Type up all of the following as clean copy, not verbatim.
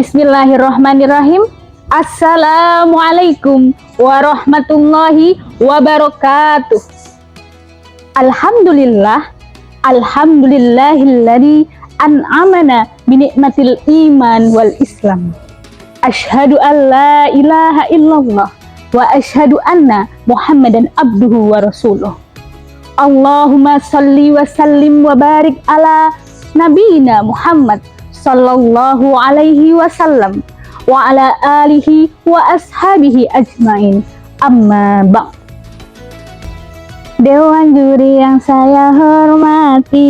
Bismillahirrahmanirrahim. Assalamualaikum warahmatullahi wabarakatuh. Alhamdulillahilladzi an'amana binikmatil iman wal islam. Asyhadu an la ilaha illallah wa asyhadu anna Muhammadan abduhu wa rasuluh. Allahumma salli wa sallim wa barik ala nabiyina Muhammad sallallahu alaihi wasallam wa ala alihi wa ashabihi ajmain. Amma ba'd. Dewan juri yang saya hormati,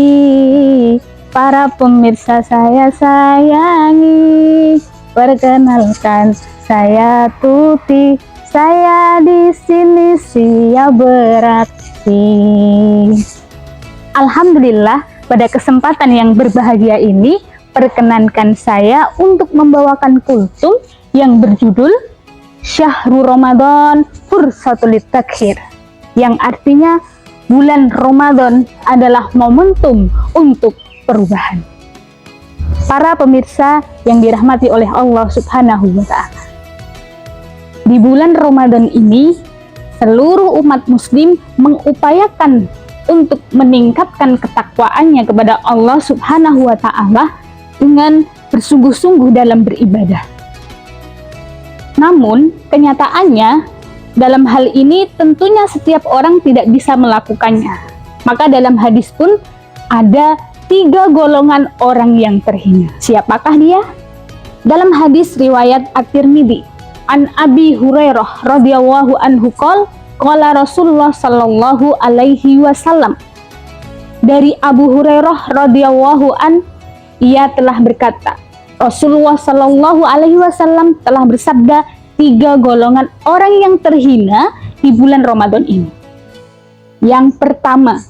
para pemirsa saya sayangi, perkenalkan saya Tuti, saya di sini siap beraksi. Alhamdulillah, pada kesempatan yang berbahagia ini perkenankan saya untuk membawakan kultum yang berjudul Syahrul Ramadan Fursatul Takhir, yang artinya bulan Ramadan adalah momentum untuk perubahan. Para pemirsa yang dirahmati oleh Allah Subhanahu wa Ta'ala, di bulan Ramadan ini seluruh umat muslim mengupayakan untuk meningkatkan ketakwaannya kepada Allah Subhanahu wa Ta'ala dengan bersungguh-sungguh dalam beribadah. Namun, kenyataannya dalam hal ini tentunya setiap orang tidak bisa melakukannya. Maka dalam hadis pun ada 3 golongan orang yang terhina. Siapakah dia? Dalam hadis riwayat At-Tirmidzi, an Abi Hurairah radhiyallahu anhu qala Rasulullah sallallahu alaihi wasallam. Dari Abu Hurairah radhiyallahu an, ia telah berkata, Rasulullah sallallahu alaihi wasallam telah bersabda, 3 golongan orang yang terhina di bulan Ramadan ini. Yang pertama,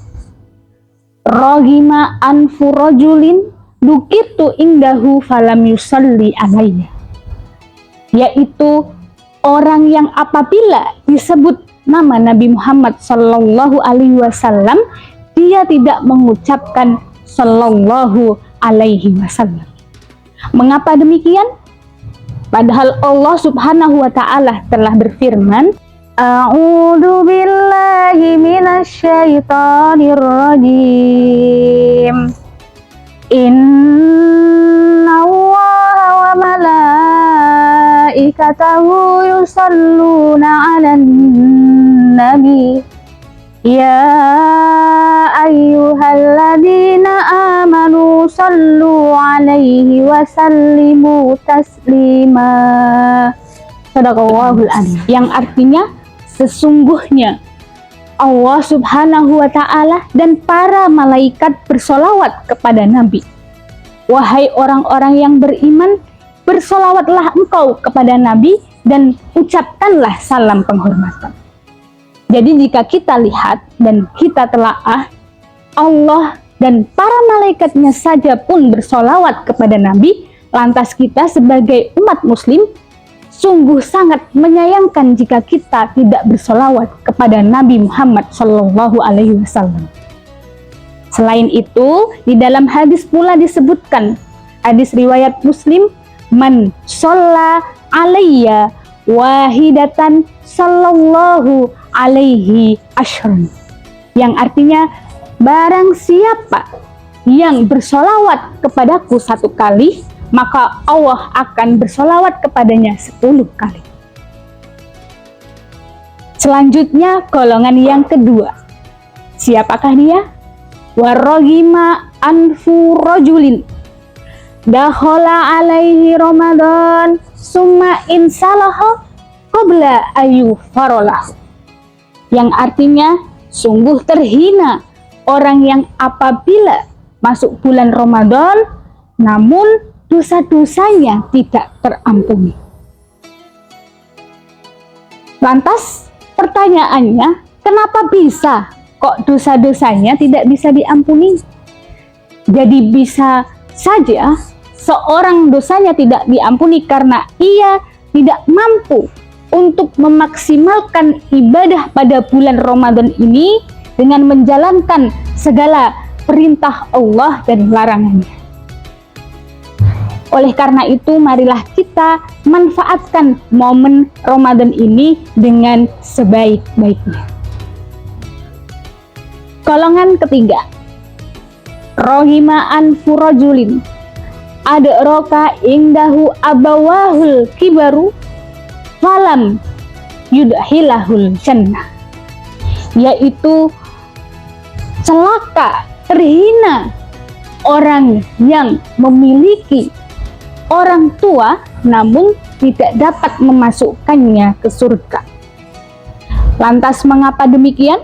roghima anfu rajulin dukitu indahu falam yusalli alayya, yaitu orang yang apabila disebut nama Nabi Muhammad sallallahu alaihi wasallam, dia tidak mengucapkan sallallahu alaihi wasallam. Mengapa demikian? Padahal Allah Subhanahu wa Ta'ala telah berfirman, A'udzu billahi minasyaitonir rajim. Innallaha wa malaikatahu yusalluna 'alan nabi. Ya ayyuhalladzina amanu sallu alaihi wa sallimu taslima. Shadaqallahul adzim. Yang artinya sesungguhnya Allah Subhanahu wa Ta'ala dan para malaikat bersolawat kepada Nabi. Wahai orang-orang yang beriman, bersolawatlah engkau kepada Nabi dan ucapkanlah salam penghormatan. Jadi jika kita lihat dan kita telaah, Allah dan para malaikatnya saja pun bersolawat kepada Nabi, lantas kita sebagai umat muslim sungguh sangat menyayangkan jika kita tidak bersolawat kepada Nabi Muhammad Sallallahu Alaihi Wasallam. Selain itu, di dalam hadis pula disebutkan, hadis riwayat Muslim, man sholla alayya wahidatan sallallahu alaihi asyran, yang artinya barang siapa yang bersolawat kepadaku 1 kali, maka Allah akan bersolawat kepadanya 10 kali. Selanjutnya golongan yang kedua. Siapakah dia? Waroghima anfu rajulin dakhala alaihi Ramadan summa insalaha qabla ayu farolah, yang artinya sungguh terhina orang yang apabila masuk bulan Ramadan namun dosa-dosanya tidak terampuni. Lantas pertanyaannya, kenapa bisa kok dosa-dosanya tidak bisa diampuni? Jadi bisa saja seorang dosanya tidak diampuni karena ia tidak mampu untuk memaksimalkan ibadah pada bulan Ramadan ini dengan menjalankan segala perintah Allah dan larangannya. Oleh karena itu, marilah kita manfaatkan momen Ramadan ini dengan sebaik-baiknya. Golongan ketiga, rohima'an furajulin adraka indahu abawahul kibaru falam yudhilahul jannah, yaitu celaka, terhina orang yang memiliki orang tua namun tidak dapat memasukkannya ke surga. Lantas mengapa demikian?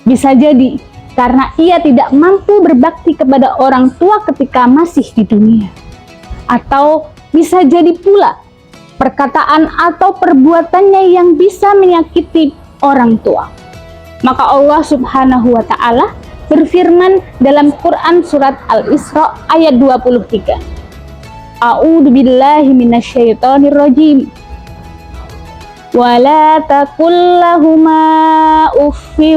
Bisa jadi karena ia tidak mampu berbakti kepada orang tua ketika masih di dunia. Atau bisa jadi pula perkataan atau perbuatannya yang bisa menyakiti orang tua. Maka Allah Subhanahu wa Ta'ala berfirman dalam Quran surat Al-Isra ayat 23. A'udzu billahi minasyaitonir rajim. Wala taqul lahuma uffin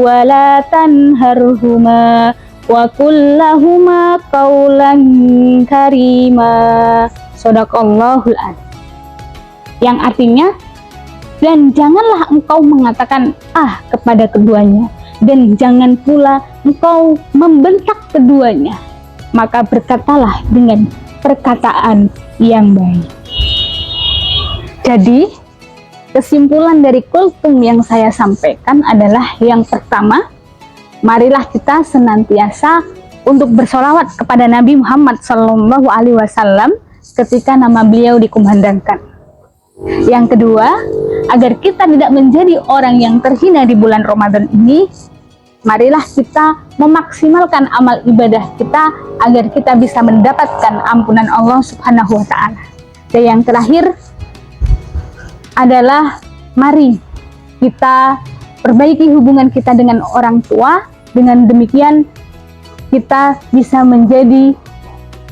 wala tanharhuma wa qul lahuma qawlan karima. Shadaqallahul adzim. Yang artinya, dan janganlah engkau mengatakan ah kepada keduanya, dan jangan pula engkau membentak keduanya, maka berkatalah dengan perkataan yang baik. Jadi, kesimpulan dari kultum yang saya sampaikan adalah yang pertama, marilah kita senantiasa untuk bersolawat kepada Nabi Muhammad SAW ketika nama beliau dikumandangkan. Yang kedua, agar kita tidak menjadi orang yang terhina di bulan Ramadan ini, marilah kita memaksimalkan amal ibadah kita agar kita bisa mendapatkan ampunan Allah Subhanahu wa Ta'ala. Dan yang terakhir adalah mari kita perbaiki hubungan kita dengan orang tua. Dengan demikian kita bisa menjadi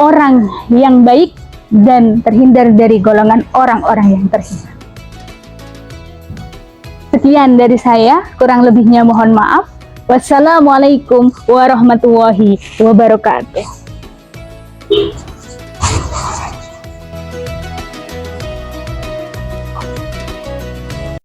orang yang baik dan terhindar dari golongan orang-orang yang terhina. Sekian dari saya, kurang lebihnya mohon maaf. Wassalamualaikum warahmatullahi wabarakatuh.